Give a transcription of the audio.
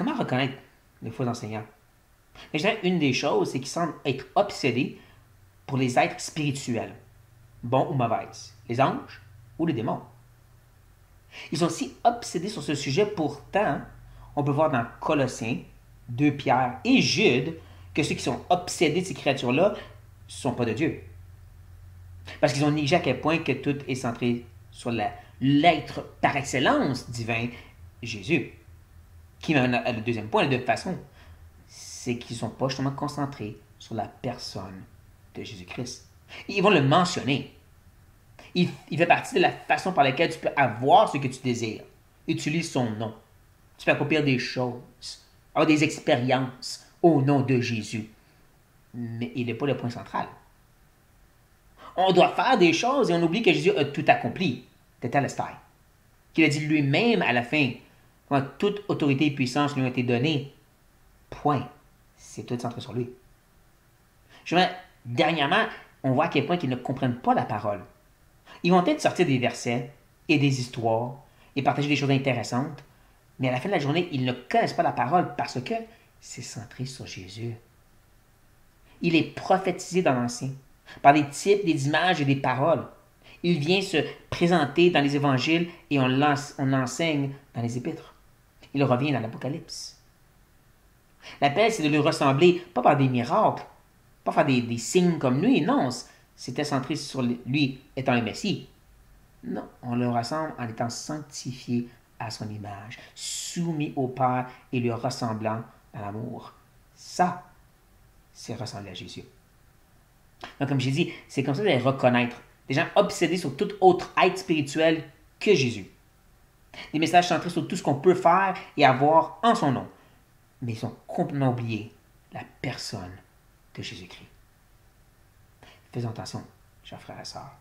Comment reconnaître les faux enseignants? Mais je dirais une des choses, c'est qu'ils semblent être obsédés pour les êtres spirituels, bons ou mauvaises, les anges ou les démons. Ils sont si obsédés sur ce sujet, pourtant, on peut voir dans Colossiens, 2 Pierre et Jude que ceux qui sont obsédés de ces créatures-là ne sont pas de Dieu. Parce qu'ils ont négligé à quel point que tout est centré sur l'être par excellence divin, Jésus. Qui m'amène à le deuxième point, de toute façon, c'est qu'ils ne sont pas justement concentrés sur la personne de Jésus-Christ. Ils vont le mentionner. Il fait partie de la façon par laquelle tu peux avoir ce que tu désires. Utilise son nom. Tu peux accomplir des choses, avoir des expériences au nom de Jésus. Mais il n'est pas le point central. On doit faire des choses et on oublie que Jésus a tout accompli. Tetelestai. Qu'il a dit lui-même à la fin, quand toute autorité et puissance lui ont été données. Point. C'est tout centré sur lui. Dernièrement, on voit à quel point qu'ils ne comprennent pas la parole. Ils vont peut-être sortir des versets et des histoires et partager des choses intéressantes, mais à la fin de la journée, ils ne connaissent pas la parole parce que c'est centré sur Jésus. Il est prophétisé dans l'Ancien, par des types, des images et des paroles. Il vient se présenter dans les évangiles et on l'enseigne dans les épîtres. Il revient dans l'Apocalypse. L'appel, c'est de lui ressembler, pas par des miracles, pas faire des signes comme lui, non. C'était centré sur lui étant le Messie. Non, on le ressemble en étant sanctifié à son image, soumis au Père et lui ressemblant dans l'amour. Ça, c'est ressembler à Jésus. Donc, comme j'ai dit, c'est comme ça de les reconnaître. Des gens obsédés sur tout autre être spirituel que Jésus. Des messages centrés sur tout ce qu'on peut faire et avoir en son nom. Mais ils ont complètement oublié la personne de Jésus-Christ. Faisons attention, chers frères et sœurs.